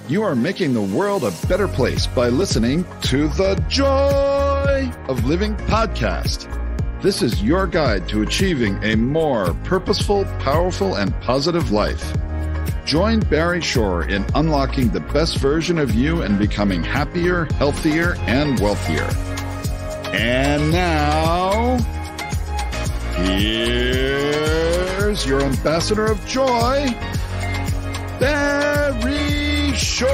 You are making the world a better place by listening to the Joy of Living podcast. This is your guide to achieving a more purposeful, powerful, and positive life. Join Barry Shore in unlocking the best version of you and becoming happier, healthier, and wealthier. And now, here's your ambassador of joy, Barry Shore.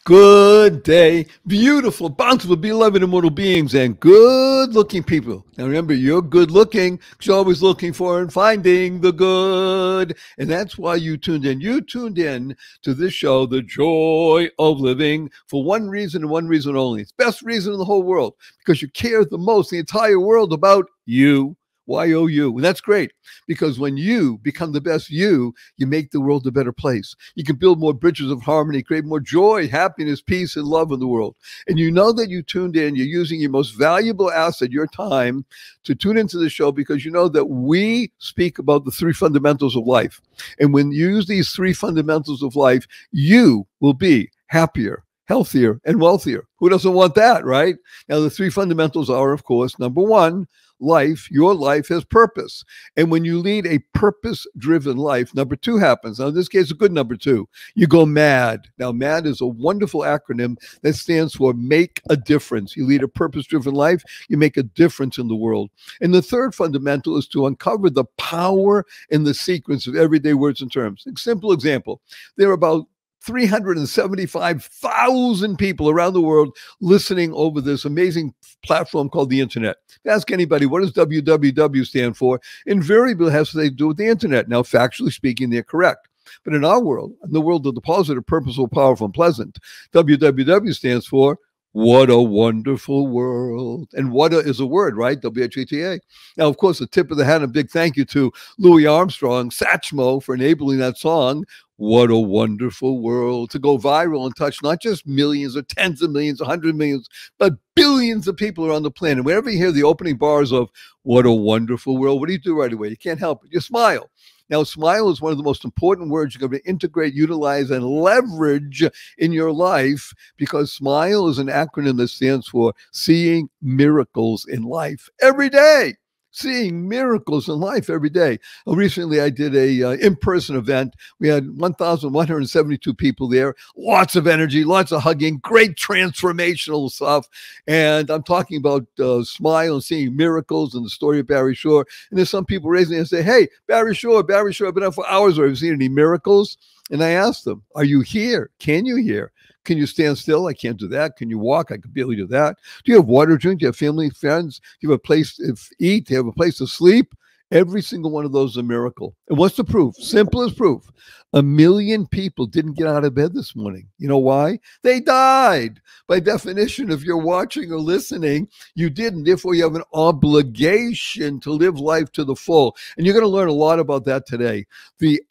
Good day, beautiful, bountiful, beloved, immortal beings, and good-looking people. Now remember, you're good-looking because you're always looking for and finding the good. And that's why you tuned in. You tuned in to this show, The Joy of Living, for one reason and one reason only. It's the best reason in the whole world, because you care the most, the entire world, about you. Y-O-U. And that's great, because when you become the best you make the world a better place. You can build more bridges of harmony, create more joy, happiness, peace, and love in the world. And you know that you tuned in, you're using your most valuable asset, your time, to tune into the show, because you know that we speak about the three fundamentals of life. And when you use these three fundamentals of life, you will be happier, healthier, and wealthier. Who doesn't want that, right? Now, the three fundamentals are, of course, number one, life, your life has purpose. And when you lead a purpose-driven life, number two happens. Now, in this case, a good number two. You go MAD. Now, MAD is a wonderful acronym that stands for make a difference. You lead a purpose-driven life, you make a difference in the world. And the third fundamental is to uncover the power and the sequence of everyday words and terms. A simple example. There are about 375,000 people around the world listening over this amazing platform called the internet. Ask anybody, what does www stand for? Invariably has to do with the internet. Now, factually speaking, they're correct. But in our world, in the world of the positive, purposeful, powerful, and pleasant, www stands for what a wonderful world. And what is a word, right? W-H-A-T-A. Now, of course, a tip of the hat, a big thank you to Louis Armstrong, Satchmo, for enabling that song, What a Wonderful World, to go viral and touch not just millions or tens of millions, 100 millions, but billions of people around the planet. Whenever you hear the opening bars of What a Wonderful World, what do you do right away? You can't help it. You smile. Now, smile is one of the most important words you're going to integrate, utilize, and leverage in your life, because SMILE is an acronym that stands for Seeing Miracles in Life Every Day. Seeing miracles in life every day. Recently, I did a in-person event. We had 1,172 people there, lots of energy, lots of hugging, great transformational stuff. And I'm talking about SMILE and seeing miracles and the story of Barry Shore. And there's some people raising their hand and say, hey, Barry Shore, I've been up for hours. Have you seen any miracles? And I asked them, are you here? Can you hear? Can you stand still? I can't do that. Can you walk? I could barely do that. Do you have water to drink? Do you have family, friends? Do you have a place to eat? Do you have a place to sleep? Every single one of those is a miracle. And what's the proof? Simple as proof. 1 million people didn't get out of bed this morning. You know why? They died. By definition, if you're watching or listening, you didn't. Therefore, you have an obligation to live life to the full. And you're going to learn a lot about that today. The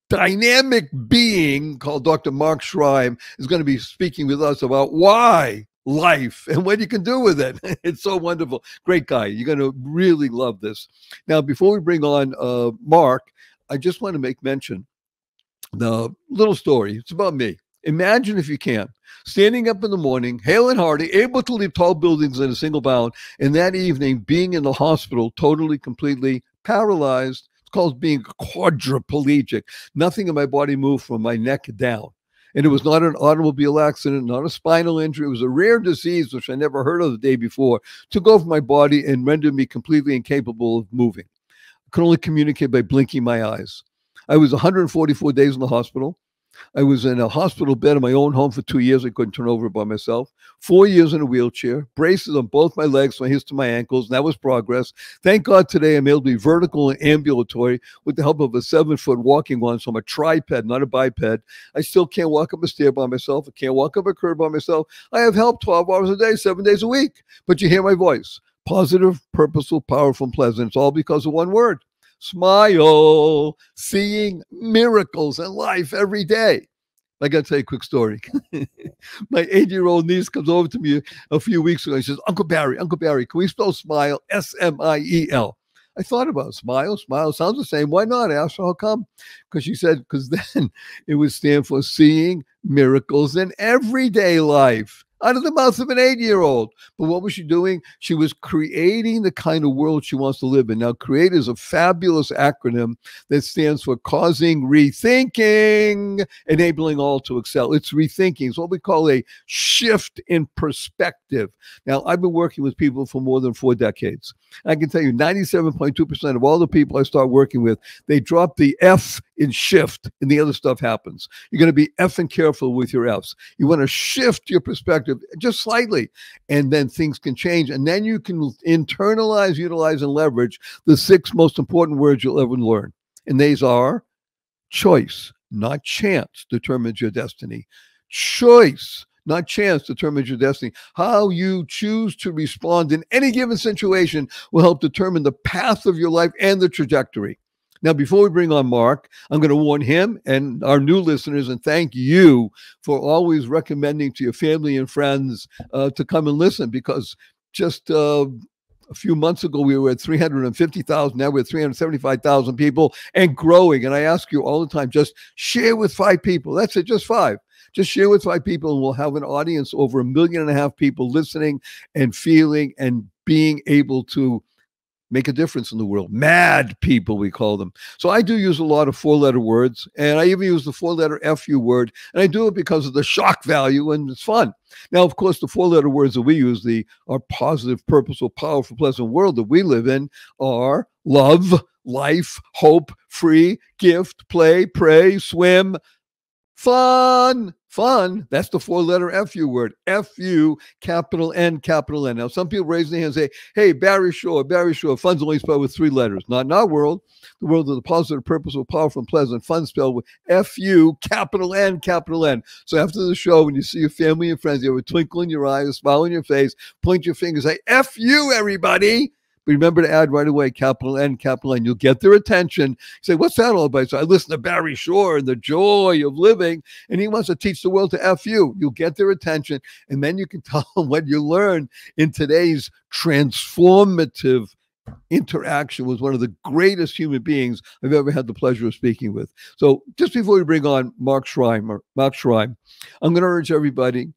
dynamic being called Dr. Mark Shrime is going to be speaking with us about why life and what you can do with it. It's so wonderful. Great guy. You're going to really love this. Now, before we bring on Mark, I just want to make mention the little story. It's about me. Imagine, if you can, standing up in the morning, hale and hearty, able to leap tall buildings in a single bound, and that evening being in the hospital, totally, completely paralyzed. Called being quadriplegic. Nothing in my body moved from my neck down. And it was not an automobile accident, not a spinal injury. It was a rare disease, which I never heard of the day before, took over my body and rendered me completely incapable of moving. I could only communicate by blinking my eyes. I was 144 days in the hospital. I was in a hospital bed in my own home for 2 years. I couldn't turn over by myself. 4 years in a wheelchair, braces on both my legs, my hips to my ankles. And that was progress. Thank God today I'm able to be vertical and ambulatory with the help of a 7-foot walking one. So I'm a triped, not a biped. I still can't walk up a stair by myself. I can't walk up a curb by myself. I have help 12 hours a day, 7 days a week. But you hear my voice. Positive, purposeful, powerful, and pleasant. It's all because of one word. Smile. Seeing miracles in life every day. I got to tell you a quick story. My 8-year-old niece comes over to me a few weeks ago. She says, Uncle Barry, can we spell smile? S-M-I-E-L. I thought about it. Smile sounds the same. Why not? I asked her how come. Because she said, because then it would stand for seeing miracles in everyday life. Out of the mouth of an 8-year-old. But what was she doing? She was creating the kind of world she wants to live in. Now, CREATE is a fabulous acronym that stands for causing rethinking, enabling all to excel. It's rethinking. It's what we call a shift in perspective. Now, I've been working with people for more than 4 decades. I can tell you 97.2% of all the people I start working with, they drop the F in shift and the other stuff happens. You're going to be effing careful with your Fs. You want to shift your perspective just slightly, and then things can change. And then you can internalize, utilize, and leverage the 6 most important words you'll ever learn. And these are choice, not chance, determines your destiny. Choice, not chance, determines your destiny. How you choose to respond in any given situation will help determine the path of your life and the trajectory. Now, before we bring on Mark, I'm going to warn him and our new listeners and thank you for always recommending to your family and friends to come and listen, because just a few months ago, we were at 350,000. Now we're at 375,000 people and growing. And I ask you all the time, just share with 5 people. That's it, just 5. Just share with 5 people and we'll have an audience over 1.5 million people listening and feeling and being able to make a difference in the world. Mad people, we call them. So I do use a lot of 4-letter words, and I even use the 4-letter FU word, and I do it because of the shock value, and it's fun. Now, of course, the 4-letter words that we use, our positive, purposeful, powerful, pleasant world that we live in are love, life, hope, free, gift, play, pray, swim, fun. That's the 4-letter FU word. FU, capital N, capital N. Now, some people raise their hand and say, hey, Barry Shore, fun's only spelled with 3 letters. Not in our world. The world of the positive, purposeful, powerful, and pleasant. Fun spelled with FU, capital N, capital N. So after the show, when you see your family and friends, you have a twinkle in your eye, a smile on your face, point your finger, say, FU, everybody. But remember to add right away, capital N, capital N. You'll get their attention. You say, what's that all about? So I listen to Barry Shore and the joy of living, and he wants to teach the world to F you. You'll get their attention, and then you can tell them what you learned in today's transformative interaction with one of the greatest human beings I've ever had the pleasure of speaking with. So just before we bring on Mark Shrime, I'm going to urge everybody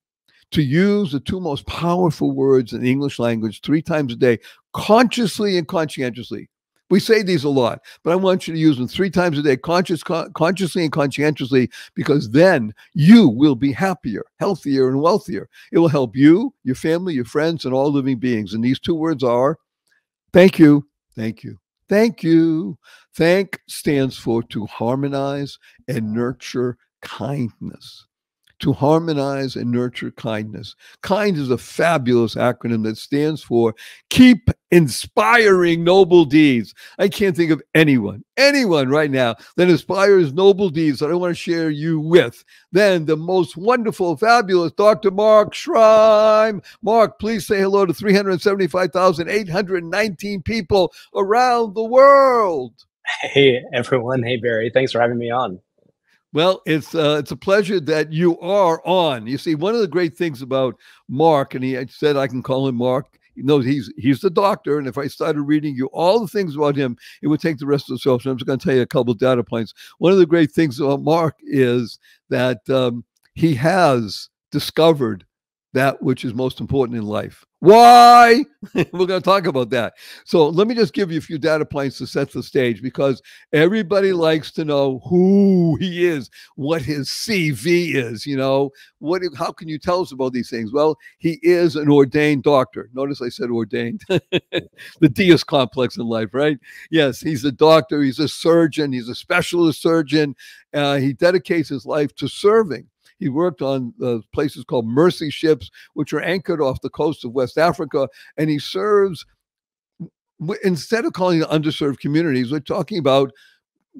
to use the 2 most powerful words in the English language 3 times a day, consciously and conscientiously. We say these a lot, but I want you to use them 3 times a day, consciously and conscientiously, because then you will be happier, healthier, and wealthier. It will help you, your family, your friends, and all living beings. And these 2 words are thank you, thank you, thank you. Thank stands for to harmonize and nurture kindness. To harmonize and nurture kindness. KIND is a fabulous acronym that stands for keep inspiring noble deeds. I can't think of anyone right now that inspires noble deeds that I want to share you with than the most wonderful, fabulous Dr. Mark Shrime. Mark, please say hello to 375,819 people around the world. Hey, everyone. Hey, Barry. Thanks for having me on. Well, it's a pleasure that you are on. You see, one of the great things about Mark, and he said I can call him Mark. He knows he's the doctor, and if I started reading you all the things about him, it would take the rest of the show. So I'm just going to tell you a couple of data points. One of the great things about Mark is that he has discovered that which is most important in life. Why? We're going to talk about that. So let me just give you a few data points to set the stage, because everybody likes to know who he is, what his CV is, how can you tell us about these things? Well, he is an ordained doctor. Notice I said ordained. The deist complex in life, right? Yes, he's a doctor. He's a surgeon. He's a specialist surgeon. He dedicates his life to serving. He worked on places called mercy ships, which are anchored off the coast of West Africa. And he serves, instead of calling it underserved communities, we're talking about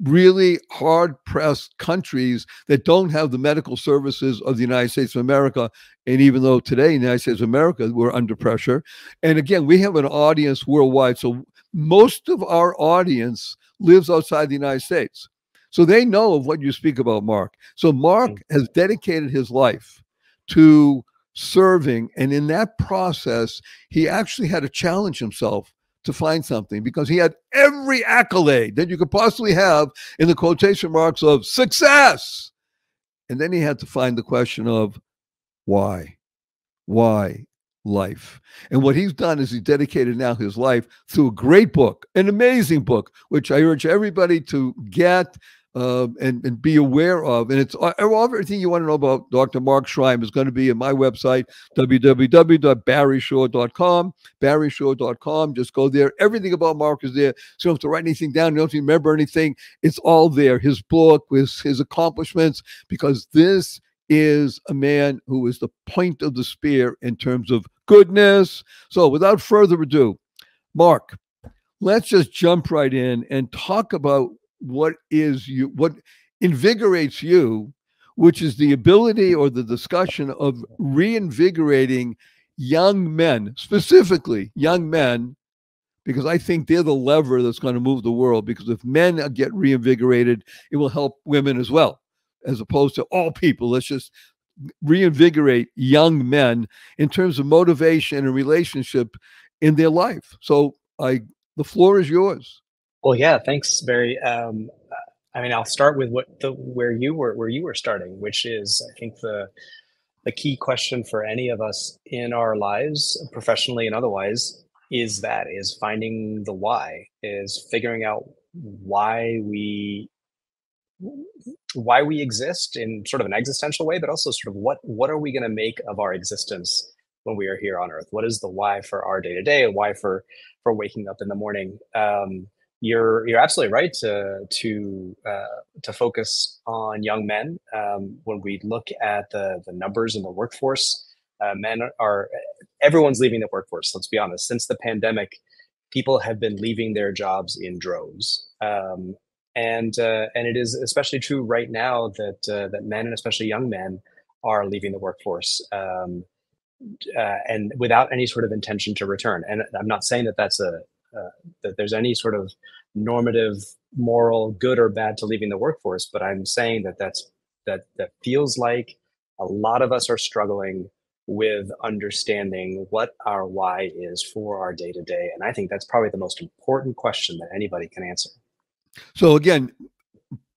really hard-pressed countries that don't have the medical services of the United States of America. And even though today in the United States of America, we're under pressure. And again, we have an audience worldwide. So most of our audience lives outside the United States. So they know of what you speak about, Mark. So Mm. Mark has dedicated his life to serving. And in that process, he actually had to challenge himself to find something because he had every accolade that you could possibly have in the quotation marks of success. And then he had to find the question of why? Why life? And what he's done is he dedicated now his life through a great book, an amazing book, which I urge everybody to get and be aware of. And it's everything you want to know about Dr. Mark Shrime is going to be in my website, www.barryshaw.com, barryshaw.com. Just go there. Everything about Mark is there. So you don't have to write anything down. You don't have to remember anything. It's all there. His book, his accomplishments, because this is a man who is the point of the spear in terms of goodness. So without further ado, Mark, let's just jump right in and talk about what invigorates you, which is the ability or the discussion of reinvigorating young men, specifically young men, because I think they're the lever that's going to move the world. Because if men get reinvigorated, it will help women as well, as opposed to all people. Let's just reinvigorate young men in terms of motivation and relationship in their life. So the floor is yours. Well, yeah, thanks, Barry. I mean, I'll start with where you were starting, which is, I think, the key question for any of us in our lives, professionally and otherwise, is finding the why, is figuring out why we exist in sort of an existential way, but also sort of what are we going to make of our existence when we are here on Earth? What is the why for our day to day? Why for waking up in the morning? You're absolutely right to focus on young men. When we look at the numbers in the workforce, everyone's leaving the workforce. Let's be honest. Since the pandemic, people have been leaving their jobs in droves. And it is especially true right now that men, and especially young men, are leaving the workforce, and without any sort of intention to return. And I'm not saying that that there's any sort of normative, moral, good or bad to leaving the workforce, but I'm saying that feels like a lot of us are struggling with understanding what our why is for our day to day. And I think that's probably the most important question that anybody can answer. So again,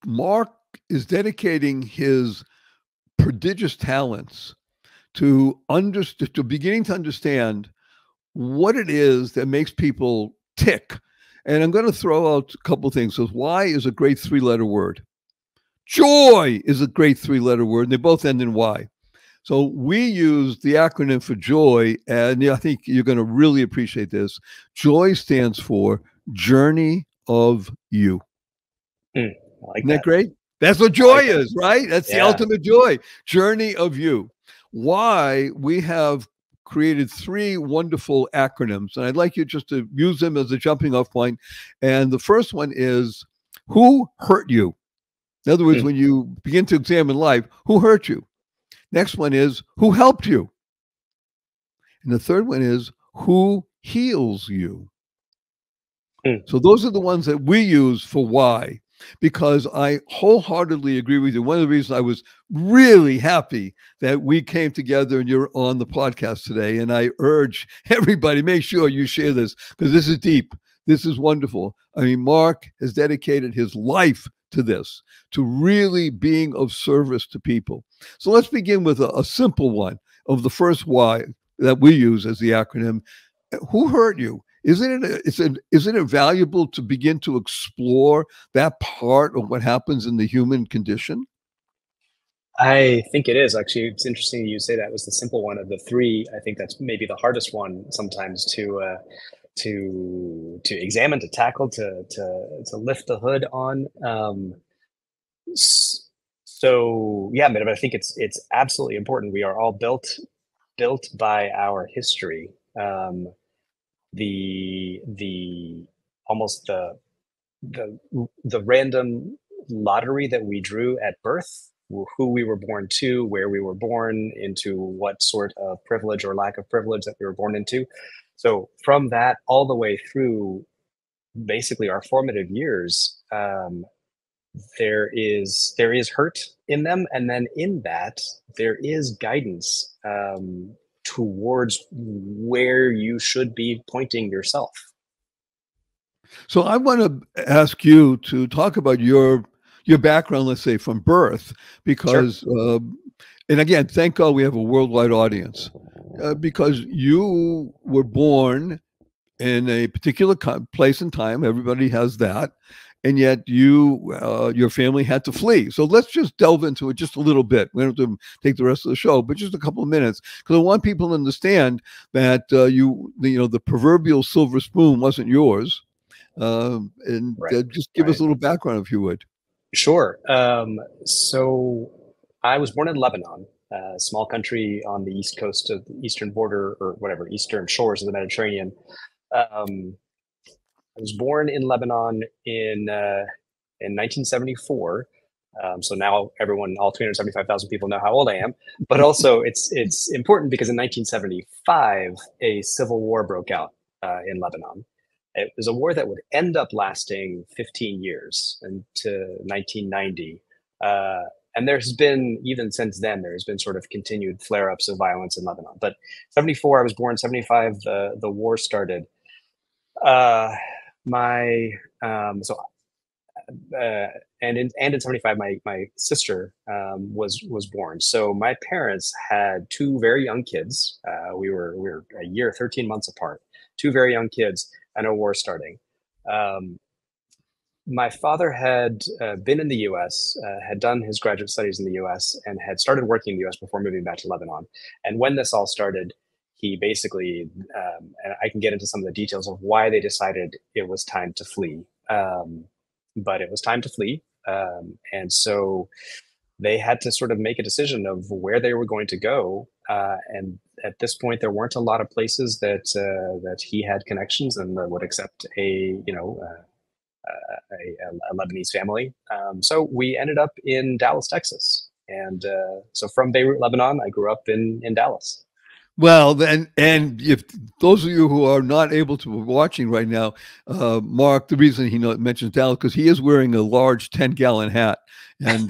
Mark is dedicating his prodigious talents to beginning to understand what it is that makes people tick. And I'm going to throw out a couple of things. So why is a great 3-letter word. Joy is a great 3-letter word, and they both end in Y. So we use the acronym for joy, and I think you're going to really appreciate this. Joy stands for Journey of You. I like Isn't that great? That's what joy is, right? That's the ultimate joy. Journey of You. Why we have created 3 wonderful acronyms, and I'd like you just to use them as a jumping off point. And the first one is, who hurt you? In other words, when you begin to examine life, who hurt you? Next one is, who helped you? And the third one is, who heals you? So those are the ones that we use for why, because I wholeheartedly agree with you. One of the reasons I was really happy that we came together and you're on the podcast today. And I urge everybody, make sure you share this, because this is deep. This is wonderful. I mean, Mark has dedicated his life to this, to really being of service to people. So let's begin with a simple one of the first why that we use as the acronym. Who hurt you? Isn't it valuable to begin to explore that part of what happens in the human condition? I think it is. Actually, it's interesting you say that was the simple one of the 3. I think that's maybe the hardest one sometimes to examine, to tackle, to lift the hood on. So yeah, but I think it's absolutely important. We are all built by our history. The almost the random lottery that we drew at birth, who we were born to, where we were born, into what sort of privilege or lack of privilege that we were born into. So from that all the way through basically our formative years, there is hurt in them, and then in that there is guidance towards where you should be pointing yourself. So I want to ask you to talk about your background, let's say from birth, because Sure. And again, thank God we have a worldwide audience, because you were born in a particular place and time. Everybody has that. And yet your family had to flee. So let's just delve into it just a little bit. We don't have to take the rest of the show, but just a couple of minutes, because I want people to understand that the proverbial silver spoon wasn't yours. And Right. just give us a little background, if you would. Sure. So I was born in Lebanon, a small country on the east coast of the eastern border, or whatever, eastern shores of the Mediterranean. I was born in Lebanon in 1974. So now all 375,000 people know how old I am. But also, it's important because in 1975, a civil war broke out in Lebanon. It was a war that would end up lasting 15 years into 1990. And there's been, even since then, there's been sort of continued flare-ups of violence in Lebanon. But 74, I was born. 75, the war started. And in 75, my sister was born. So my parents had two very young kids. We were a year, 13 months apart. Two very young kids, and a war starting. My father had been in the U.S., had done his graduate studies in the U.S., and had started working in the U.S. before moving back to Lebanon. And when this all started, he basically, and I can get into some of the details of why they decided it was time to flee. But it was time to flee. And so they had to sort of make a decision of where they were going to go. And at this point, there weren't a lot of places that he had connections and that would accept a Lebanese family. So we ended up in Dallas, Texas. And so from Beirut, Lebanon, I grew up in Dallas. Well, then, and if those of you who are not able to be watching right now, Mark, the reason he mentions Dallas, because he is wearing a large 10-gallon hat. And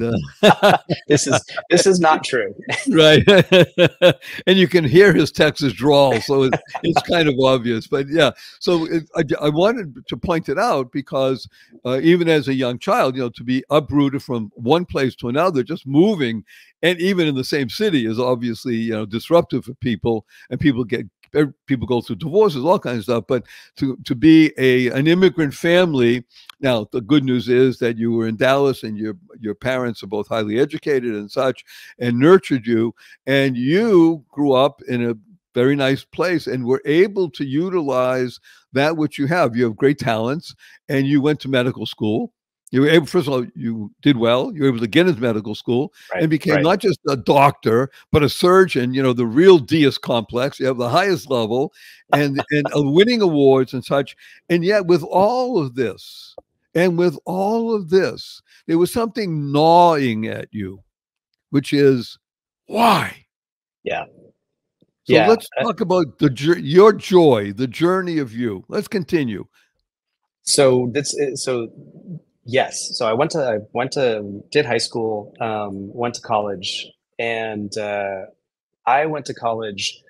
this is not true. Right. And you can hear his Texas drawl, so it's kind of obvious. But yeah, so I wanted to point it out because even as a young child, to be uprooted from one place to another, just moving, and even in the same city, is obviously disruptive for people, and people go through divorces, all kinds of stuff. But to be an immigrant family, now the good news is that you were in Dallas, and your parents are both highly educated and such, and nurtured you, and you grew up in a very nice place and were able to utilize that which you have. You have great talents, and you went to medical school. You were able, first of all, you did well. You were able to get into medical school and became not just a doctor, but a surgeon, the real deus complex. You have the highest level and winning awards and such. And yet with all of this, there was something gnawing at you, which is why? Yeah. So let's talk about your joy, the journey of you. Let's continue. Yes. So I did high school, went to college, and I went to college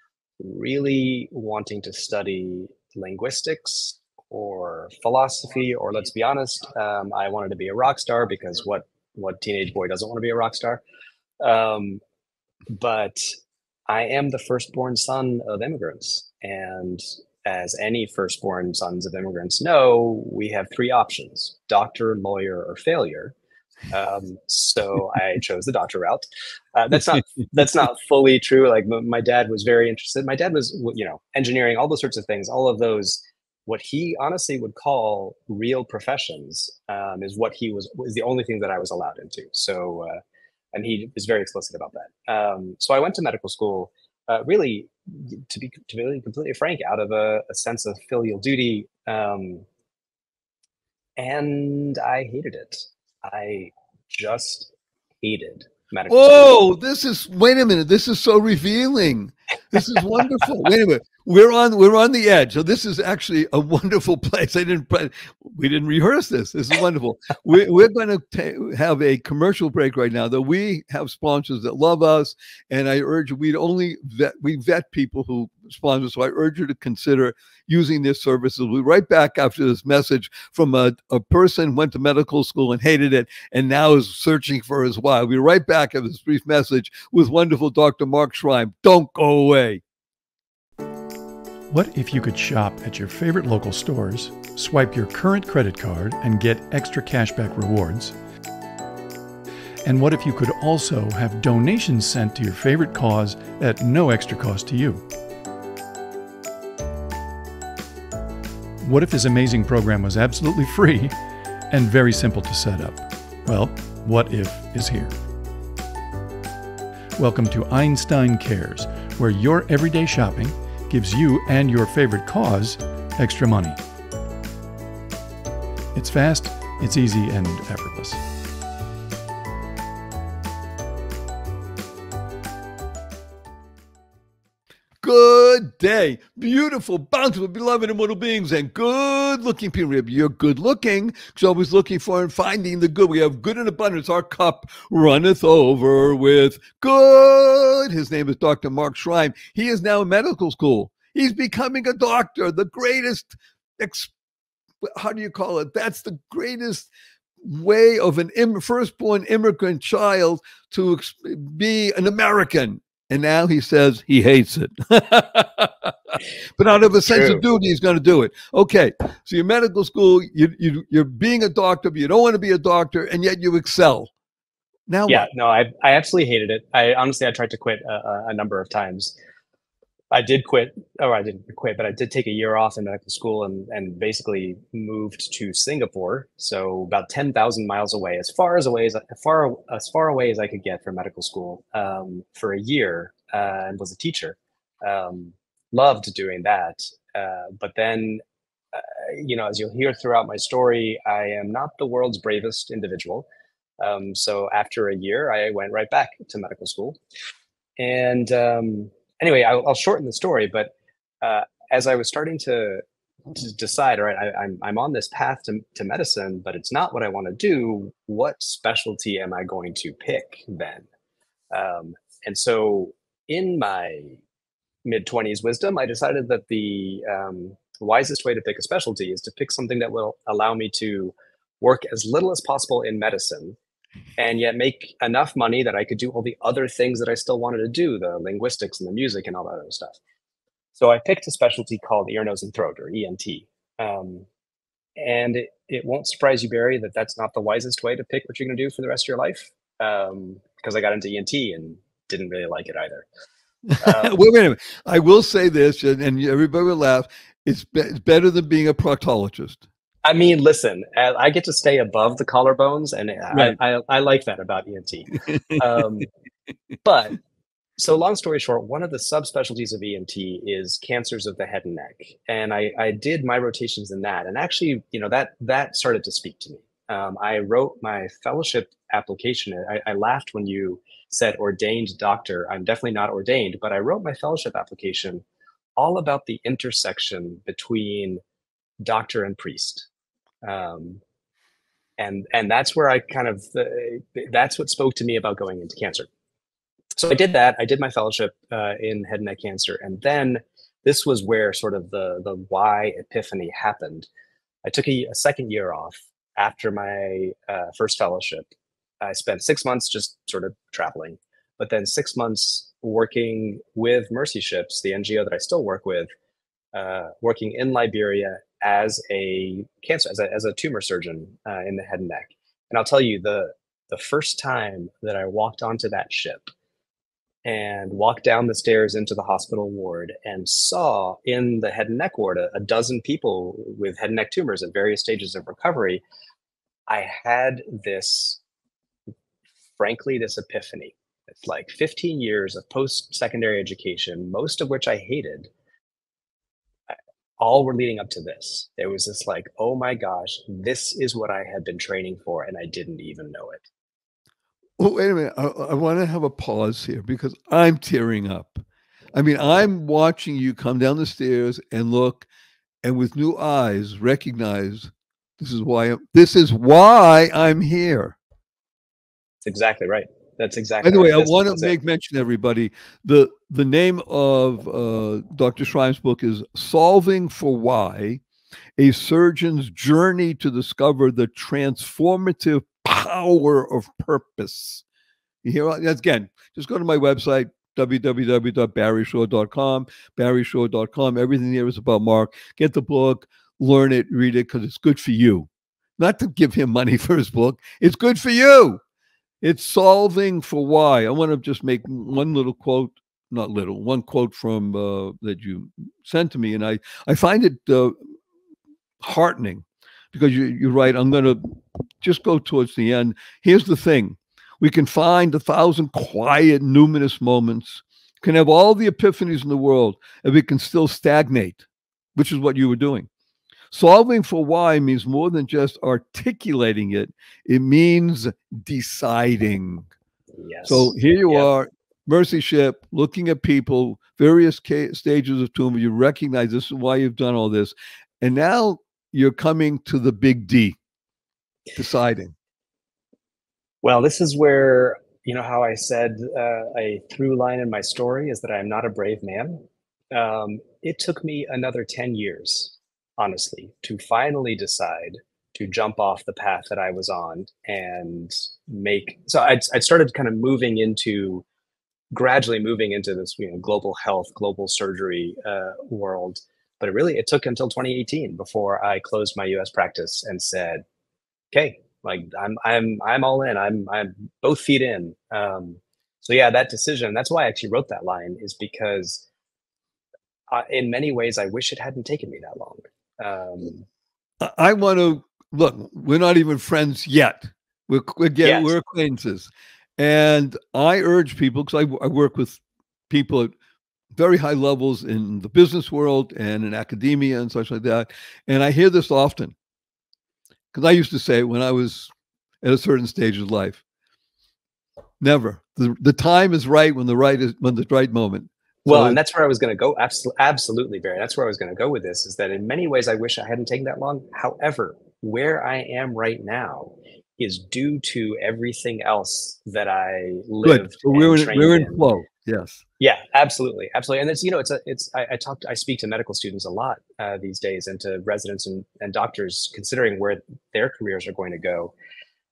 really wanting to study linguistics or philosophy, or let's be honest, I wanted to be a rock star, because what teenage boy doesn't want to be a rock star? But I am the firstborn son of immigrants, and as any firstborn sons of immigrants know, we have three options: doctor, lawyer, or failure. So I chose the doctor route. That's not fully true. Like my dad was very interested. My dad was, engineering, all those sorts of things, all of those, what he honestly would call real professions, is the only thing that I was allowed into. So, and he was very explicit about that. So I went to medical school, really, to be completely frank, out of a sense of filial duty, and I hated it. I just hated medical school. Wait a minute. This is so revealing. This is wonderful. Wait a minute. We're on the edge. So this is actually a wonderful place. We didn't rehearse this. This is wonderful. We're going to have a commercial break right now. Though we have sponsors that love us, and I urge you, we vet people who sponsor. So I urge you to consider using their services. We'll be right back after this message from a person who went to medical school and hated it, and now is searching for his why. We'll be right back after this brief message with wonderful Dr. Mark Shrime. Don't go away. What if you could shop at your favorite local stores, swipe your current credit card, and get extra cashback rewards? And what if you could also have donations sent to your favorite cause at no extra cost to you? What if this amazing program was absolutely free and very simple to set up? Well, What If is here. Welcome to Einstein Cares, where your everyday shopping gives you and your favorite cause extra money. It's fast, it's easy, and effortless. Good day, beautiful, bountiful, beloved, immortal beings, and good-looking people. You're good-looking, so always looking for and finding the good. We have good in abundance. Our cup runneth over with good. His name is Dr. Mark Shrime. He is now in medical school. He's becoming a doctor, the greatest, how do you call it? That's the greatest way of an firstborn immigrant child to be an American. And now he says he hates it. But out of a sense of duty, he's going to do it. Okay, so you're medical school, you're being a doctor, but you don't want to be a doctor, and yet you excel. Now yeah, what? no, I absolutely hated it. I tried to quit a number of times. I did quit, or I didn't quit, but I did take a year off in medical school and basically moved to Singapore. So about 10,000 miles away, as far away as I could get from medical school, for a year, and was a teacher. Loved doing that. But then, as you'll hear throughout my story, I am not the world's bravest individual. So after a year, I went right back to medical school. And anyway, I'll shorten the story, but as I was starting to decide, all right, I'm on this path to medicine, but it's not what I want to do. What specialty am I going to pick then? And so in my mid-20s wisdom, I decided that the wisest way to pick a specialty is to pick something that will allow me to work as little as possible in medicine and yet make enough money that I could do all the other things that I still wanted to do, the linguistics and the music and all that other stuff. So I picked a specialty called ear, nose, and throat, or ENT. And it won't surprise you, Barry, that that's not the wisest way to pick what you're going to do for the rest of your life, because I got into ENT and didn't really like it either. Wait a minute. I will say this, and everybody will laugh. It's better than being a proctologist. I mean, listen, I get to stay above the collarbones, and right. I like that about ENT. But so long story short, one of the subspecialties of ENT is cancers of the head and neck. And I did my rotations in that. And actually, that started to speak to me. I wrote my fellowship application. I laughed when you said ordained doctor. I'm definitely not ordained, but I wrote my fellowship application all about the intersection between doctor and priest. And that's where I that's what spoke to me about going into cancer. So I did that. I did my fellowship in head and neck cancer. And then this was where sort of the why epiphany happened. I took a second year off after my first fellowship. I spent 6 months just sort of traveling, but then 6 months working with Mercy Ships, the NGO that I still work with, working in Liberia as a tumor surgeon in the head and neck. And I'll tell you, the first time that I walked onto that ship and walked down the stairs into the hospital ward and saw in the head and neck ward a dozen people with head and neck tumors at various stages of recovery, I had this epiphany. It's like 15 years of post-secondary education, most of which I hated, all were leading up to this. There was this like, oh my gosh, this is what I had been training for, and I didn't even know it. Well, wait a minute. I want to have a pause here because I'm tearing up. I mean, I'm watching you come down the stairs and look, and with new eyes recognize this is why I'm here. That's exactly right. That's By exactly the way, right. I want to make mention, everybody, the name of Dr. Shrime's book is Solving for Why, a surgeon's journey to discover the transformative power of purpose. You hear that? Again, just go to my website, www.barryshaw.com, barryshaw.com. Everything there is about Mark. Get the book, learn it, read it, because it's good for you. Not to give him money for his book. It's good for you. It's Solving for Why. I want to just make one little quote, not little, one quote from that you sent to me. And I find it heartening because you're right. I'm going to just go towards the end. Here's the thing. We can find 1,000 quiet, numinous moments, can have all the epiphanies in the world, and we can still stagnate, which is what you were doing. Solving for why means more than just articulating it. It means deciding. Yes. So here you are, Mercy Ship, looking at people, various stages of tumor. You recognize this is why you've done all this. And now you're coming to the big D, deciding. Well, this is where, you know, how I said a through line in my story is that I am not a brave man. It took me another 10 years, honestly, to finally decide to jump off the path that I was on and so I'd started kind of gradually moving into this, you know, global health, global surgery world. But it took until 2018 before I closed my US practice and said, okay, like I'm all in. I'm both feet in. So yeah, that decision. That's why I actually wrote that line, is because in many ways I wish it hadn't taken me that long. I want to look. We're not even friends yet. We're acquaintances, and I urge people, because I work with people at very high levels in the business world and in academia and such like that, and I hear this often. Because I used to say when I was at a certain stage of life, never. The time is right when the right moment. Well, and that's where I was going to go. Absolutely, Barry. That's where I was going to go with this, is that in many ways I wish I hadn't taken that long. However, where I am right now is due to everything else that I lived. So we're in flow. Yes. Yeah, absolutely. Absolutely. And it's, you know, I speak to medical students a lot these days, and to residents and doctors considering where their careers are going to go.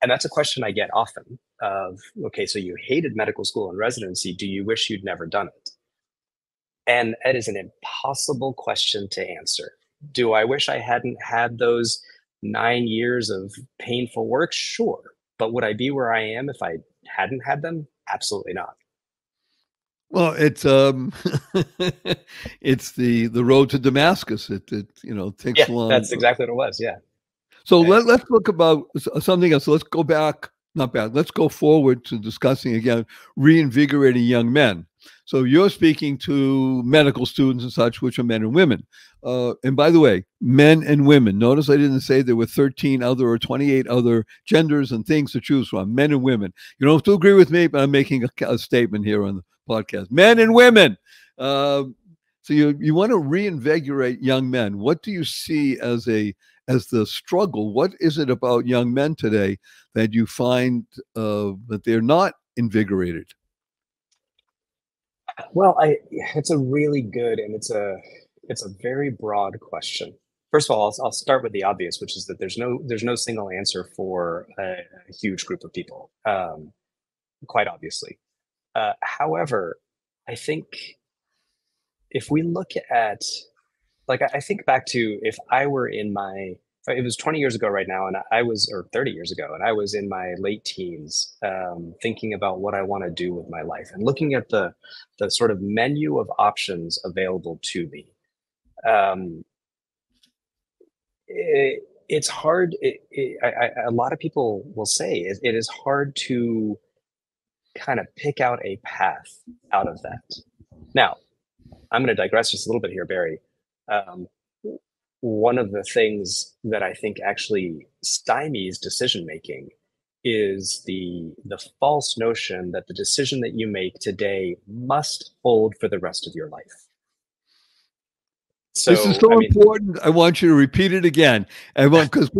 And that's a question I get often of, okay, so you hated medical school and residency. Do you wish you'd never done it? And it is an impossible question to answer. Do I wish I hadn't had those 9 years of painful work? Sure. But would I be where I am if I hadn't had them? Absolutely not. Well, it's it's the road to Damascus. It takes long. That's exactly what it was. Yeah. So let's look about something else. Let's go back. Not bad. Let's go forward to discussing again reinvigorating young men. So you're speaking to medical students and such, which are men and women. And by the way, men and women. Notice I didn't say there were 13 other or 28 other genders and things to choose from. Men and women. You don't have to agree with me, but I'm making a statement here on the podcast. Men and women. So you want to reinvigorate young men. What do you see as the struggle? What is it about young men today that you find that they're not invigorated? Well, it's a really good, and it's a very broad question. First of all, I'll start with the obvious, which is that there's no single answer for a huge group of people, quite obviously. However, I think if we look at, like, I think back to if I were it was 20 years ago right now, and or 30 years ago, and I was in my late teens, thinking about what I want to do with my life and looking at the sort of menu of options available to me. It's hard. A lot of people will say it is hard to kind of pick out a path out of that. Now, I'm going to digress just a little bit here, Barry. One of the things that I think actually stymies decision making is the false notion that the decision that you make today must hold for the rest of your life. So This is so important. I want you to repeat it again. I want, because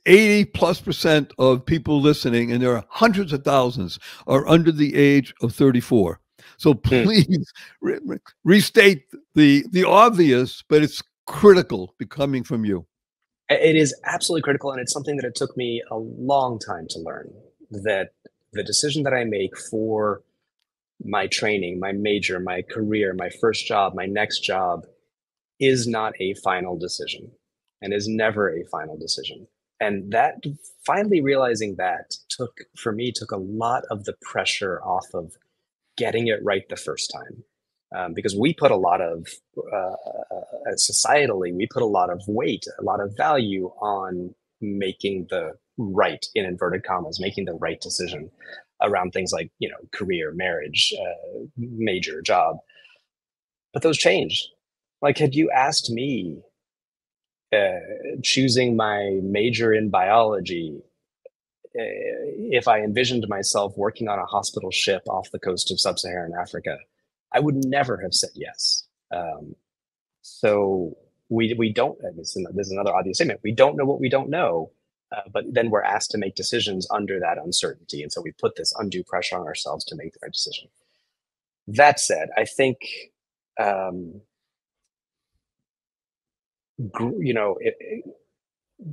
80+% of people listening, and there are hundreds of thousands, are under the age of 34. So please restate the obvious, but it's critical coming from you. It is absolutely critical, and it's something that it took me a long time to learn, that the decision that I make for my training, my major, my career, my first job, my next job is not a final decision and is never a final decision. And that finally realizing that took a lot of the pressure off of getting it right the first time. Because we put a lot of, societally, we put a lot of weight, a lot of value on making the right, in inverted commas, making the right decision around things like, career, marriage, major, job. But those change. Like, had you asked me, choosing my major in biology, if I envisioned myself working on a hospital ship off the coast of sub-Saharan Africa, I would never have said yes. So we don't, and this is another obvious statement, we don't know what we don't know, but then we're asked to make decisions under that uncertainty. And so we put this undue pressure on ourselves to make the right decision. That said, I think,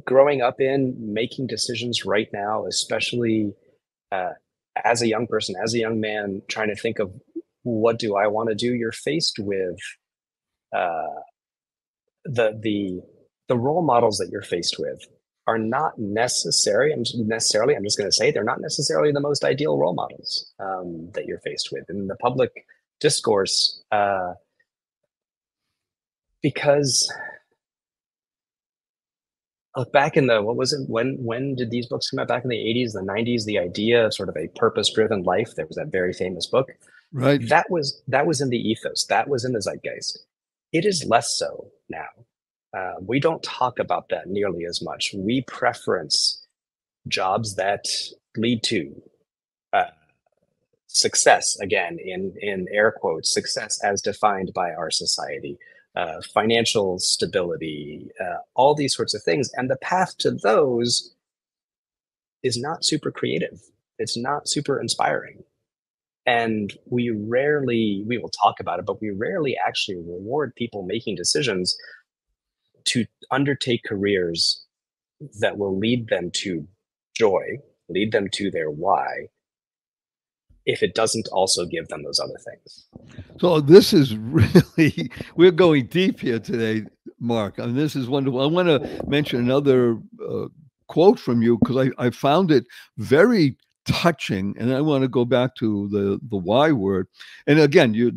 growing up in making decisions right now, especially as a young person, as a young man, trying to think of what do I want to do, you're faced with the role models that you're faced with are not necessary. I'm just going to say they're not necessarily the most ideal role models that you're faced with in the public discourse, because look back in the, what was it? When did these books come out? Back in the 80s, the 90s, the idea of sort of a purpose-driven life. There was that very famous book. Right. That was in the ethos. That was in the zeitgeist. It is less so now. We don't talk about that nearly as much. We preference jobs that lead to success, again, in air quotes, success as defined by our society. Financial stability, all these sorts of things. And the path to those is not super creative. It's not super inspiring. And we will talk about it, but we rarely actually reward people making decisions to undertake careers that will lead them to joy, lead them to their why, if it doesn't also give them those other things. So this is really, we're going deep here today, Mark. I mean, this is wonderful. I want to mention another quote from you, because I found it very touching, and I want to go back to the why word. And again, you're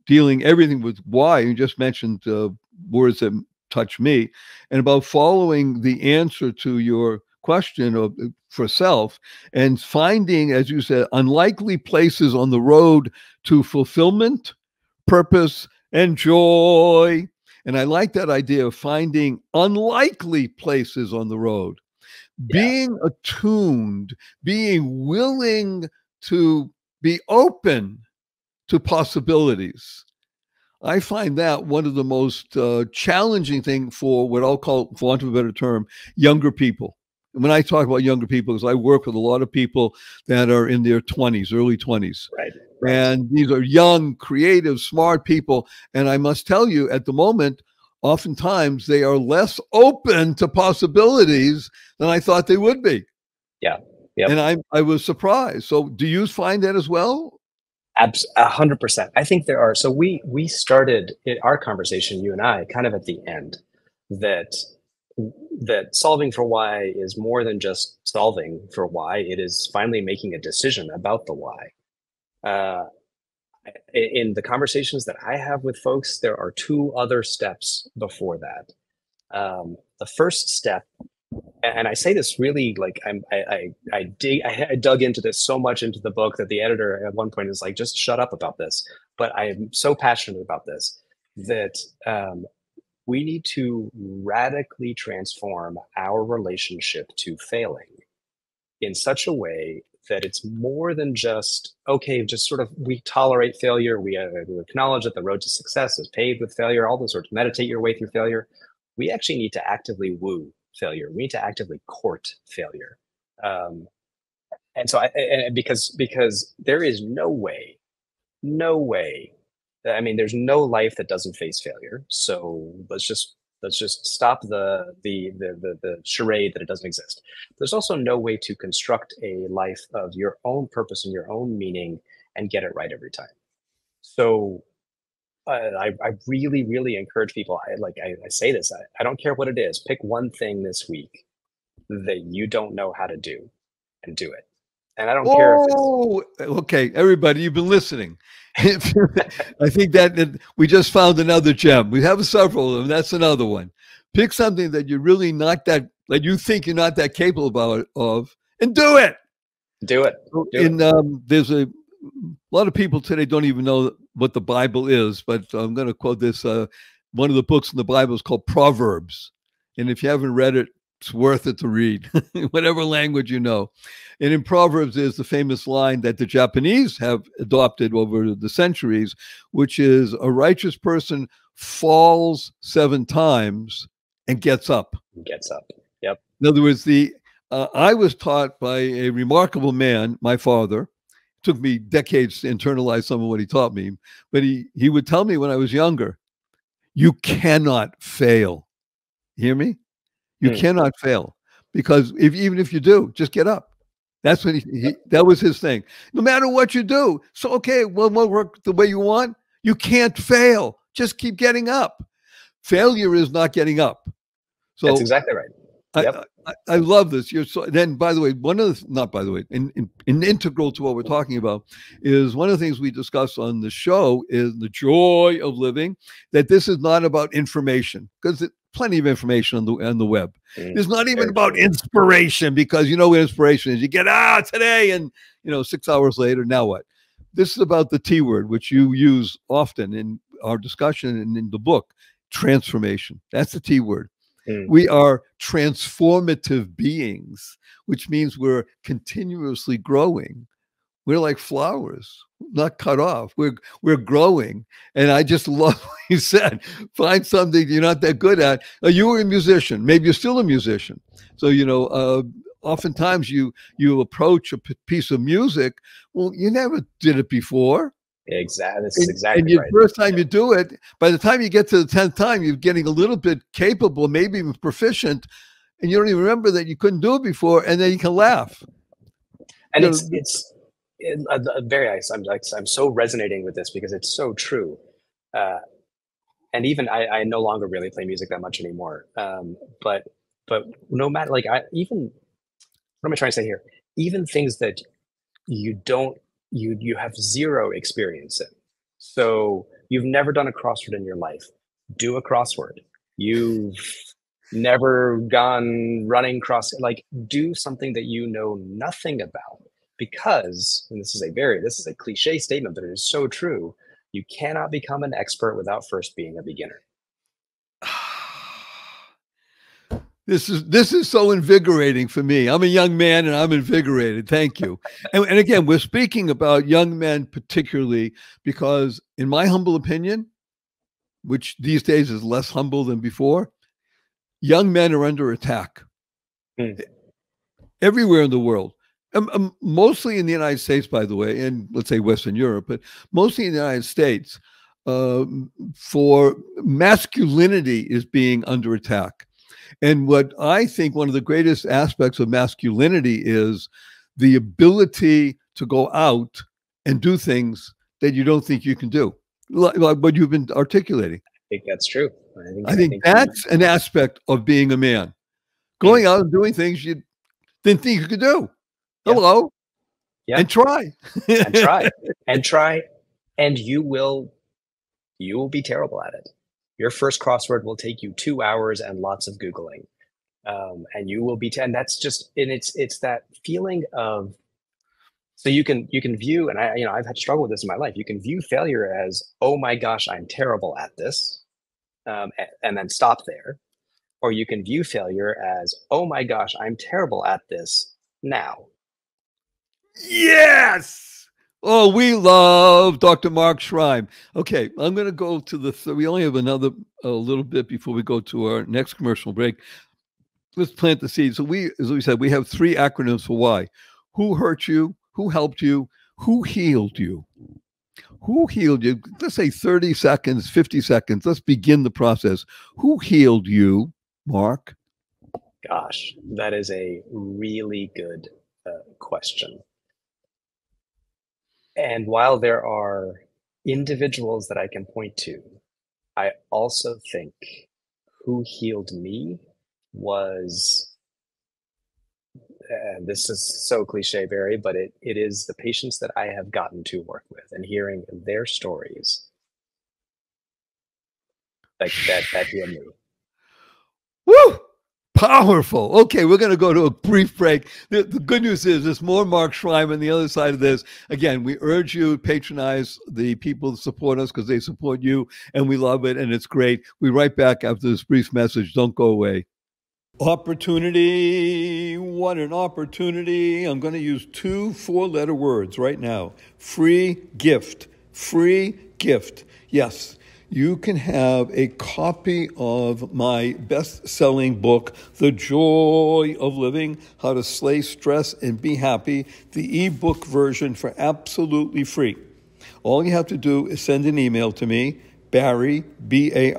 dealing everything with why. You just mentioned words that touch me, and about following the answer to your question of for self, and finding, as you said, unlikely places on the road to fulfillment, purpose, and joy. And I like that idea of finding unlikely places on the road, being attuned, being willing to be open to possibilities. I find that one of the most challenging things for what I'll call, for want of a better term, younger people. And when I talk about younger people, because I work with a lot of people that are in their 20s, early 20s. Right. And these are young, creative, smart people. And I must tell you, at the moment, oftentimes they are less open to possibilities than I thought they would be. Yeah. Yep. And I was surprised. So do you find that as well? 100%. I think there are. So we started our conversation, you and I, kind of at the end, that solving for why is more than just solving for why. It is finally making a decision about the why. In the conversations that I have with folks, there are two other steps before that. The first step, and I say this really like I dug into this so much into the book that the editor at one point is like, just shut up about this. But I am so passionate about this that we need to radically transform our relationship to failing. in such a way that it's more than just, okay, just sort of, we tolerate failure. We acknowledge that the road to success is paved with failure, all those sorts, meditate your way through failure. We actually need to actively woo failure. We need to actively court failure. And so because there is no way, I mean, there's no life that doesn't face failure. So let's just stop the charade that it doesn't exist. There's also no way to construct a life of your own purpose and your own meaning and get it right every time. So I really, really encourage people. I say this. I don't care what it is. Pick one thing this week that you don't know how to do, and do it. And I don't care if it's... Okay, everybody, you've been listening. I think that we just found another gem. We have several of them. That's another one. Pick something that you're really not that you think you're not that capable of, and do it. Do it. There's a lot of people today don't even know what the Bible is, but I'm going to quote this. One of the books in the Bible is called Proverbs, and if you haven't read it, it's worth it to read, whatever language you know. And in Proverbs is the famous line that the Japanese have adopted over the centuries, which is, a righteous person falls 7 times and gets up. Gets up. Yep. In other words, I was taught by a remarkable man, my father. It took me decades to internalize some of what he taught me, but he would tell me when I was younger, you cannot fail. Hear me? You cannot fail, because even if you do, just get up. That's what that was his thing. No matter what you do. So, okay, well, won't work the way you want. You can't fail. Just keep getting up. Failure is not getting up. So that's exactly right. Yep. I love this. Then, by the way, integral to what we're talking about is one of the things we discuss on the show is the joy of living, that this is not about information, because plenty of information on the web. It's not even about inspiration, because you know what inspiration is. You get today, and 6 hours later, now what? This is about the T word, which you use often in our discussion and in the book, transformation. That's the T word. We are transformative beings, which means we're continuously growing. We're like flowers, not cut off. We're growing. And I just love what you said. Find something you're not that good at. You were a musician. Maybe you're still a musician. So, oftentimes you approach a piece of music. Well, you never did it before. Exactly. This is exactly and right. The first time you do it, by the time you get to the 10th time, you're getting a little bit capable, maybe even proficient, and you don't even remember that you couldn't do it before, and then you can laugh. And it's very nice. I'm so resonating with this because it's so true. And even I no longer really play music that much anymore. But no matter, what am I trying to say here? Even things that you have zero experience in. So you've never done a crossword in your life. Do a crossword. You've never gone running do something that you know nothing about, because, and this is a cliche statement, but it is so true. You cannot become an expert without first being a beginner. This is so invigorating for me. I'm a young man and I'm invigorated. Thank you. And again, we're speaking about young men particularly because, in my humble opinion, which these days is less humble than before, young men are under attack everywhere in the world. Mostly in the United States, by the way, and let's say Western Europe, but mostly in the United States, for masculinity is being under attack. And what I think one of the greatest aspects of masculinity is the ability to go out and do things that you don't think you can do, like what you've been articulating. I think that's true. I think that's an aspect of being a man. Going out and doing things you didn't think you could do. Yeah. Hello. Yeah. And try. And you will be terrible at it. Your first crossword will take you 2 hours and lots of Googling. And you will be, and that's just, and it's that feeling of, so you can view, and I've had to struggle with this in my life. You can view failure as, oh my gosh, I'm terrible at this. And then stop there. Or you can view failure as, oh my gosh, I'm terrible at this now. Yes. Oh, we love Dr. Mark Shrime. Okay, I'm going to go to we only have a little bit before we go to our next commercial break. Let's plant the seed. So as we said, we have 3 acronyms for why. Who hurt you? Who helped you? Who healed you? Who healed you? Let's say 30 seconds, 50 seconds. Let's begin the process. Who healed you, Mark? Gosh, that is a really good question. And while there are individuals that I can point to, I also think who healed me was, this is so cliche, Barry, but it is the patients that I have gotten to work with and hearing their stories that healed me. Woo! Powerful. Okay, we're going to go to a brief break. The good news is there's more Mark Shrime on the other side of this. Again, we urge you to patronize the people that support us because they support you, and we love it, and it's great. We'll be right back after this brief message. Don't go away. Opportunity. What an opportunity. I'm going to use 2 4-letter words right now. Free gift. Free gift. Yes. You can have a copy of my best-selling book, The Joy of Living, How to Slay Stress and Be Happy, the ebook version for absolutely free. All you have to do is send an email to me, Barry, Barry,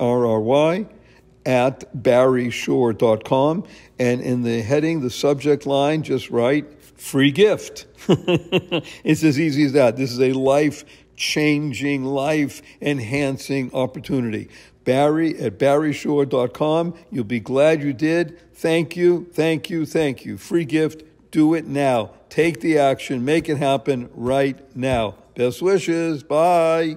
at barryshore.com, and in the heading, the subject line, just write, free gift. It's as easy as that. This is a life-changing, life-enhancing opportunity. Barry at barryshore.com. You'll be glad you did. Thank you, thank you, thank you. Free gift. Do it now. Take the action. Make it happen right now. Best wishes. Bye.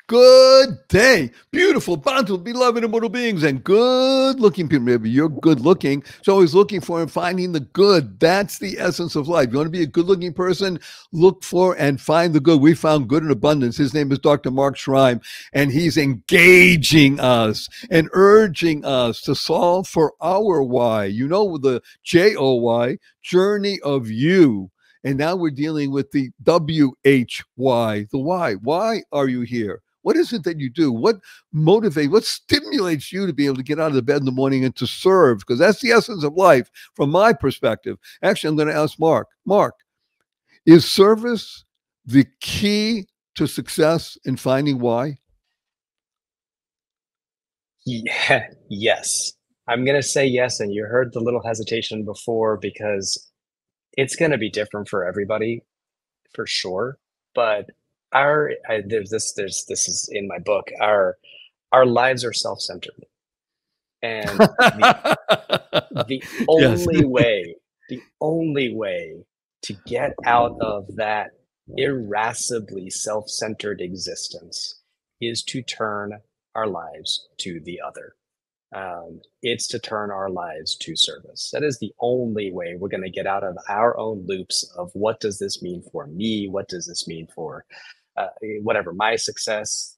Good day, beautiful, bountiful, beloved, immortal beings, and good-looking people. Maybe you're good-looking, so always looking for and finding the good. That's the essence of life. You want to be a good-looking person? Look for and find the good. We found good in abundance. His name is Dr. Mark Shrime, and he's engaging us and urging us to solve for our why. You know, the J-O-Y, journey of you. And now we're dealing with the W-H-Y, the why. Why are you here? What is it that you do? What motivates, what stimulates you to be able to get out of the bed in the morning and to serve? Because that's the essence of life from my perspective. Actually, I'm going to ask Mark. Mark, is service the key to success in finding why? Yeah, yes. I'm going to say yes, and you heard the little hesitation before because it's going to be different for everybody, for sure. But this is in my book. Our lives are self-centered, and the only way to get out of that irascibly self-centered existence is to turn our lives to the other. It's to turn our lives to service. That is the only way we're going to get out of our own loops of what does this mean for me? What does this mean for whatever, my success?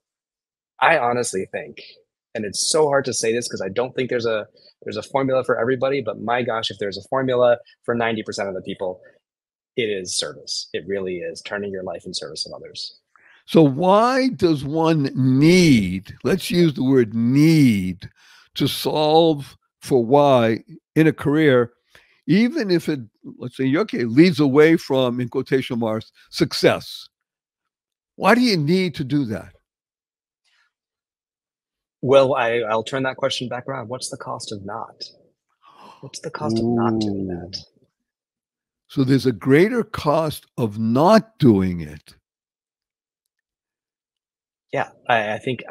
I honestly think, and it's so hard to say this because I don't think there's a formula for everybody, but my gosh, if there's a formula for 90% of the people, it is service. It really is turning your life in service of others. So why does one need, let's use the word need, to solve for why in a career, even if it, let's say, okay, leads away from, in quotation marks, success? Why do you need to do that? Well, I'll turn that question back around. What's the cost of not? What's the cost of not doing that? So there's a greater cost of not doing it. Yeah, I think.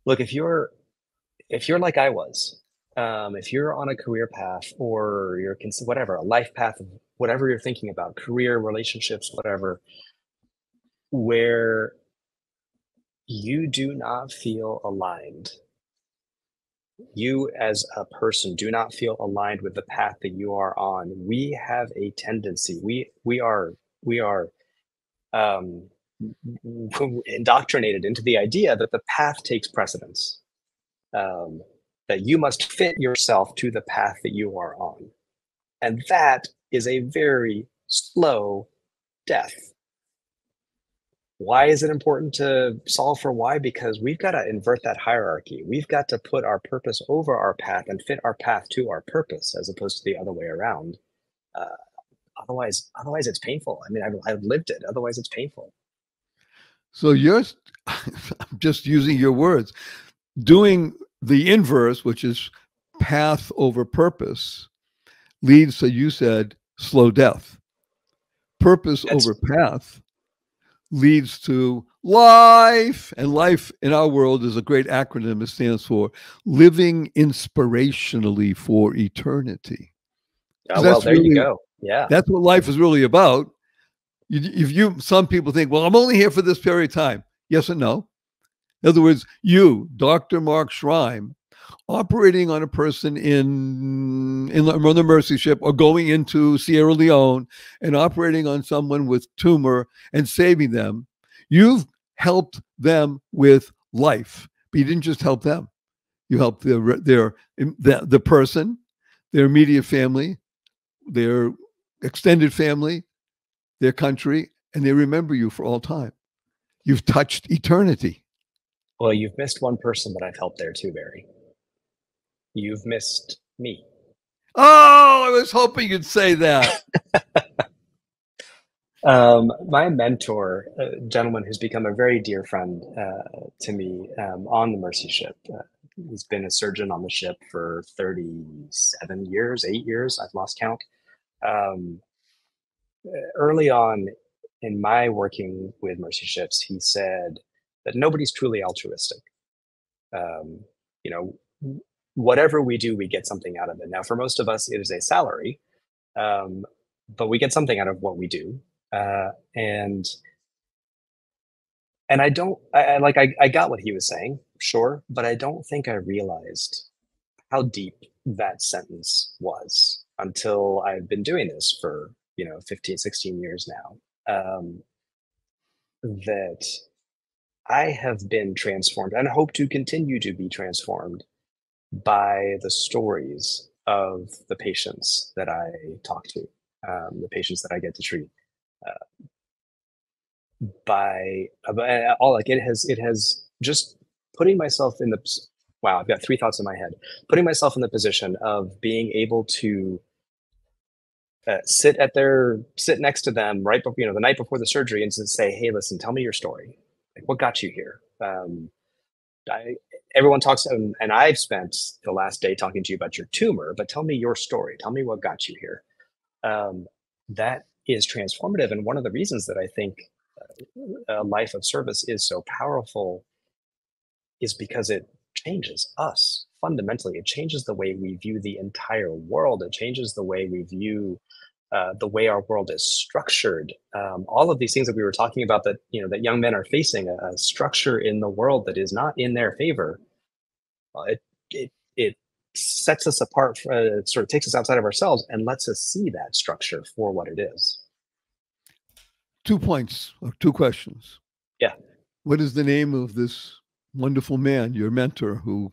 Look, if you're like I was, if you're on a career path or you're whatever, a life path, whatever you're thinking about, career, relationships, whatever, where you do not feel aligned, you as a person do not feel aligned with the path that you are on, we have a tendency, we are indoctrinated into the idea that the path takes precedence, that you must fit yourself to the path that you are on. And that is a very slow death. Why is it important to solve for why? Because we've got to invert that hierarchy. We've got to put our purpose over our path and fit our path to our purpose, as opposed to the other way around. Otherwise it's painful. I mean, I've lived it. Otherwise it's painful. So you're, I'm just using your words, doing the inverse, which is path over purpose, leads to, you said, slow death. Purpose over path leads to life. And life in our world is a great acronym. It stands for living inspirationally for eternity. Oh, well, there you go. Yeah. That's what life is really about. Some people think, well, I'm only here for this period of time. Yes and no. In other words, you, Dr. Mark Shrime, operating on a person on the Mercy ship, or going into Sierra Leone and operating on someone with tumor and saving them, you've helped them with life. But you didn't just help them. You helped the person, their immediate family, their extended family, their country, and they remember you for all time. You've touched eternity. Well, you've missed one person that I've helped there too, Barry. You've missed me. Oh, I was hoping you'd say that. My mentor, a gentleman who's become a very dear friend to me on the Mercy ship, he's been a surgeon on the ship for 37 years, 8 years, I've lost count. Early on in my working with Mercy ships, he said that nobody's truly altruistic. Whatever we do, we get something out of it. Now, for most of us, it is a salary, but we get something out of what we do. And I got what he was saying, sure, but I don't think I realized how deep that sentence was until I've been doing this for 15, 16 years now, that I have been transformed and hope to continue to be transformed by the stories of the patients that I talk to, the patients that I get to treat. It has just putting myself in the, wow, I've got 3 thoughts in my head. Putting myself in the position of being able to sit next to them right before, the night before the surgery, and to say, hey, listen, tell me your story. Like, what got you here? Everyone talks, and I've spent the last day talking to you about your tumor, but tell me your story. Tell me what got you here. That is transformative. And one of the reasons that I think a life of service is so powerful is because it changes us fundamentally. It changes the way we view the entire world. It changes the way we view the way our world is structured. All of these things that we were talking about, that that young men are facing, a structure in the world that is not in their favor. It sets us apart, sort of takes us outside of ourselves and lets us see that structure for what it is. 2 points or 2 questions. Yeah. What is the name of this wonderful man, your mentor, who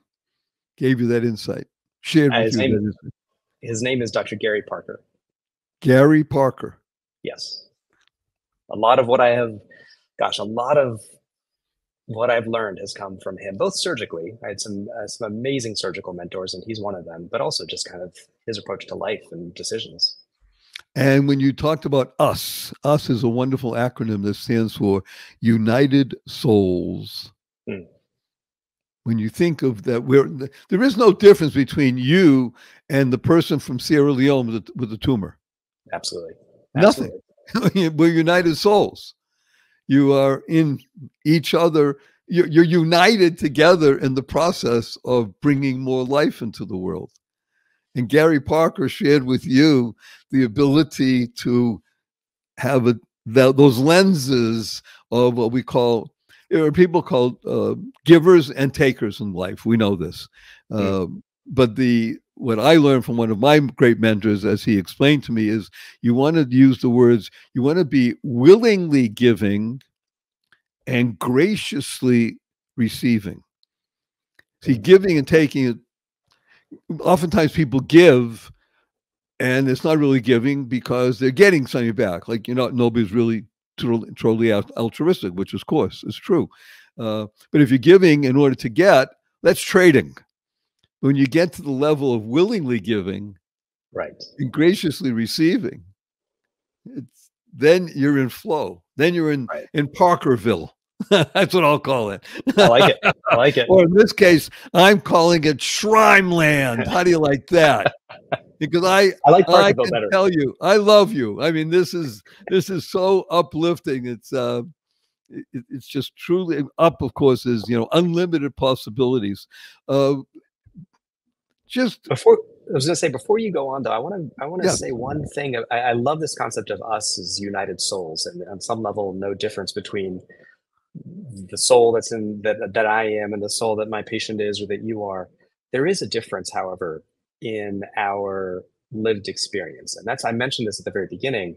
gave you that insight? Shared with you that insight. His name is Dr. Gary Parker. Gary Parker. Yes. A lot of what I've learned has come from him, both surgically. I had some amazing surgical mentors, and he's one of them, but also just kind of his approach to life and decisions. And when you talked about US is a wonderful acronym that stands for United Souls. When you think of that, there is no difference between you and the person from Sierra Leone with the tumor. Absolutely. Nothing. We're united souls. You are in each other. You're united together in the process of bringing more life into the world. And Gary Parker shared with you the ability to have those lenses of what we call, there are people called givers and takers in life. We know this. But what I learned from one of my great mentors, as he explained to me, is you want to use the words, you want to be willingly giving and graciously receiving. See, giving and taking, oftentimes people give and it's not really giving because they're getting something back. Like, nobody's really totally altruistic, which of course is true. But if you're giving in order to get, that's trading. When you get to the level of willingly giving, right, and graciously receiving, then you're in flow. Then you're in Parkerville. That's what I'll call it. I like it. I like it. Or in this case, I'm calling it Shrime Land. How do you like that? Because I like I Parkerville can better. tell you, I love you. I mean, this is so uplifting. It's just truly up. Of course, is unlimited possibilities. Just before I was going to say, before you go on though, I want to say one thing. I love this concept of us as united souls, and on some level, no difference between the soul that's in that I am and the soul that my patient is or that you are. There is a difference, however, in our lived experience. And I mentioned this at the very beginning.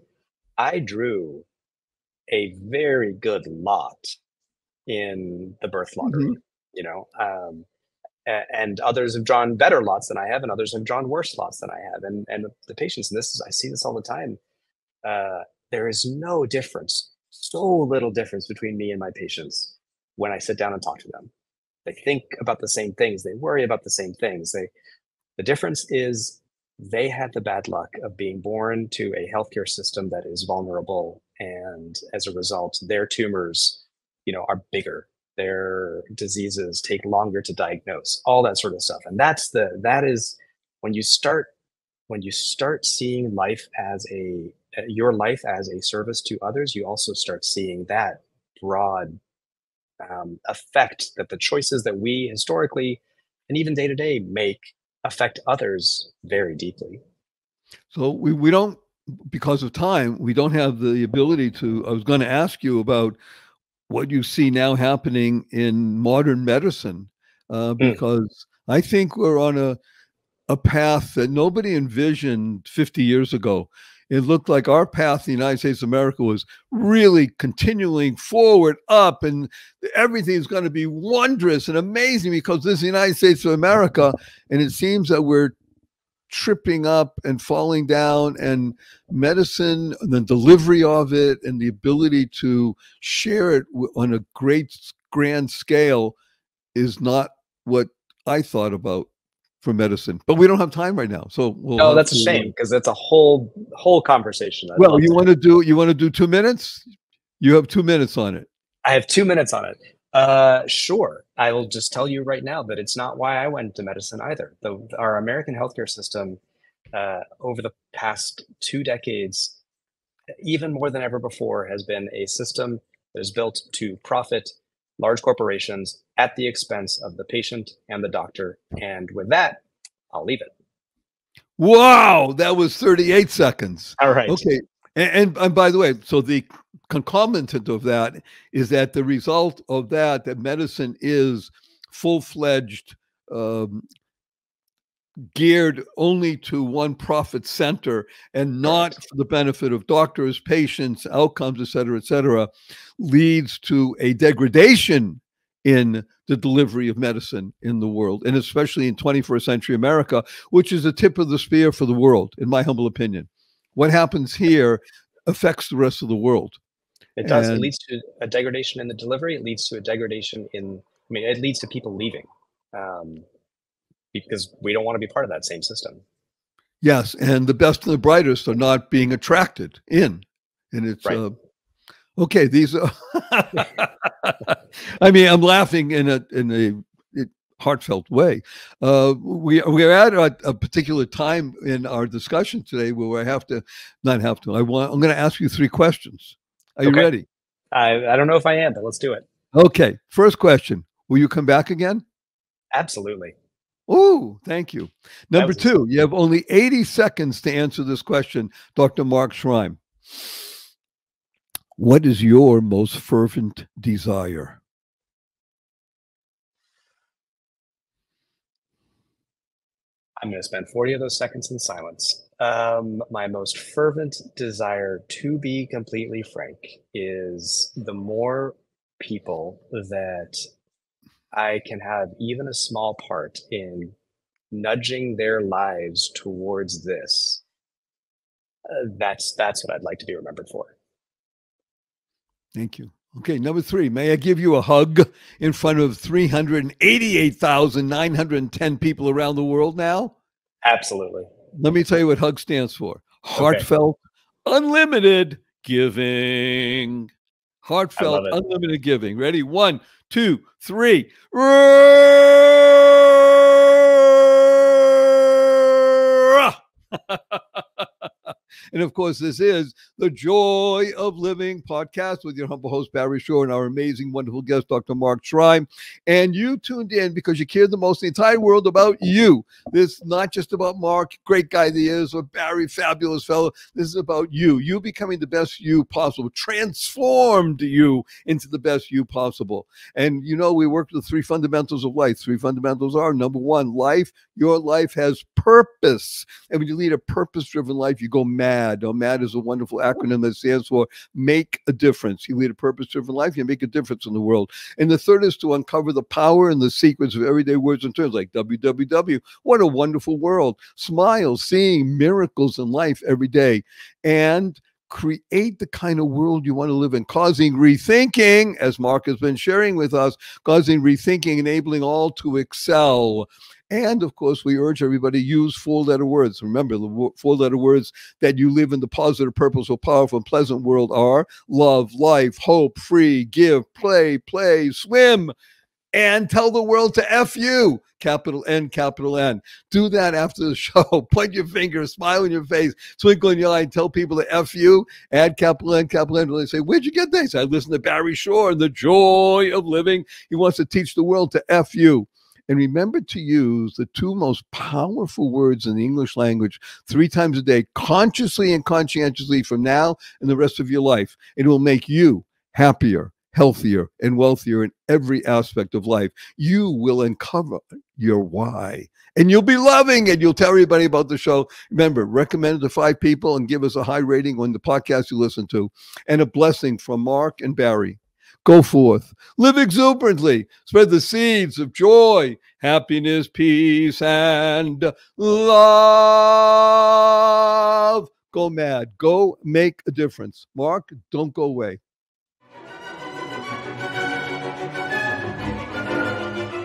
I drew a very good lot in the birth lottery, and others have drawn better lots than I have, and others have drawn worse lots than I have. And the patients, and I see this all the time. There is no difference, so little difference between me and my patients when I sit down and talk to them. They think about the same things. They worry about the same things. The difference is they had the bad luck of being born to a healthcare system that is vulnerable, and as a result, their tumors, are bigger. Their diseases take longer to diagnose. All that sort of stuff, and that is when you start seeing life as your life as a service to others. You also start seeing that broad effect that the choices that we historically and even day to day make affect others very deeply. So we don't, because of time, we don't have the ability to. I was going to ask you about what you see now happening in modern medicine, because I think we're on a path that nobody envisioned 50 years ago. It looked like our path in the United States of America was really continuing forward up, and everything's going to be wondrous and amazing because this is the United States of America. And it seems that we're tripping up and falling down, and medicine, the delivery of it, and the ability to share it on a great grand scale is not what I thought about for medicine. But we don't have time right now, so that's a shame, because that's a whole conversation. Well, you want to do 2 minutes? You have 2 minutes on it. I have 2 minutes on it. Sure. I will just tell you right now that it's not why I went to medicine either. Our American healthcare system, over the past 2 decades, even more than ever before, has been a system that is built to profit large corporations at the expense of the patient and the doctor. And with that, I'll leave it. Wow, that was 38 seconds. All right. Okay. And by the way, so the concomitant of that is that the result of that medicine is full-fledged, geared only to one profit center and not for the benefit of doctors, patients, outcomes, et cetera, leads to a degradation in the delivery of medicine in the world, and especially in 21st century America, which is the tip of the spear for the world, in my humble opinion. What happens here affects the rest of the world. It does. It leads to a degradation in the delivery. It leads to a degradation it leads to people leaving. Because we don't want to be part of that same system. Yes, and the best and the brightest are not being attracted in, and it's right. Okay. These are. I mean, I'm laughing in a heartfelt way. We're at a particular time in our discussion today where I'm going to ask you 3 questions. Are you ready? I don't know if I am, but let's do it. Okay. First question: will you come back again? Absolutely. Oh, thank you. Number 2, you have only 80 seconds to answer this question, Dr. Mark Shrime. What is your most fervent desire? I'm going to spend 40 of those seconds in silence. My most fervent desire, to be completely frank, is the more people that I can have even a small part in nudging their lives towards this, That's what I'd like to be remembered for. Thank you. Okay, number 3, may I give you a hug in front of 388,910 people around the world now? Absolutely. Let me tell you what HUG stands for. Heartfelt, unlimited giving. Heartfelt, unlimited giving. Ready? 1, 2, 3. And of course, this is the Joy of Living podcast with your humble host, Barry Shore, and our amazing, wonderful guest, Dr. Mark Shrime. And you tuned in because you care the most in the entire world about you. This is not just about Mark, great guy that he is, or Barry, fabulous fellow. This is about you. You becoming the best you possible, transformed you into the best you possible. And you know, we work with the 3 fundamentals of life. 3 fundamentals are, number 1, life. Your life has purpose. And when you lead a purpose-driven life, you go mad. Now, MAD is a wonderful acronym that stands for make a difference. You lead a purpose-driven life, you make a difference in the world. And the third is to uncover the power and the secrets of everyday words and terms like WWW. What a wonderful world. Smile, seeing miracles in life every day. And create the kind of world you want to live in, causing rethinking, as Mark has been sharing with us, causing rethinking, enabling all to excel. And of course, we urge everybody to use 4-letter words. Remember, the 4-letter words that you live in the positive, purposeful, powerful, and pleasant world are love, life, hope, free, give, play, swim, and tell the world to F you. Capital N, capital N. Do that after the show. Point your finger, smile in your face, twinkle in your eye, and tell people to F you. Add capital N, capital N. When they say, where'd you get this? I listen to Barry Shore and the Joy of Living. He wants to teach the world to F you. And remember to use the 2 most powerful words in the English language 3 times a day, consciously and conscientiously from now and the rest of your life. It will make you happier, healthier, and wealthier in every aspect of life. You will uncover your why. And you'll be loving and you'll tell everybody about the show. Remember, recommend it to 5 people and give us a high rating on the podcast you listen to. And a blessing from Mark and Barry. Go forth, live exuberantly, spread the seeds of joy, happiness, peace, and love. Go mad. Go make a difference. Mark, don't go away.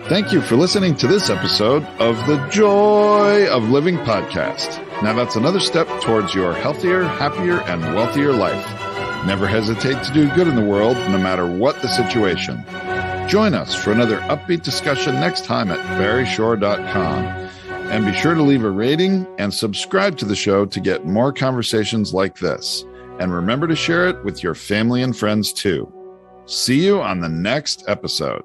Thank you for listening to this episode of the Joy of Living podcast. Now that's another step towards your healthier, happier, and wealthier life. Never hesitate to do good in the world, no matter what the situation. Join us for another upbeat discussion next time at barryshore.com. And be sure to leave a rating and subscribe to the show to get more conversations like this. And remember to share it with your family and friends too. See you on the next episode.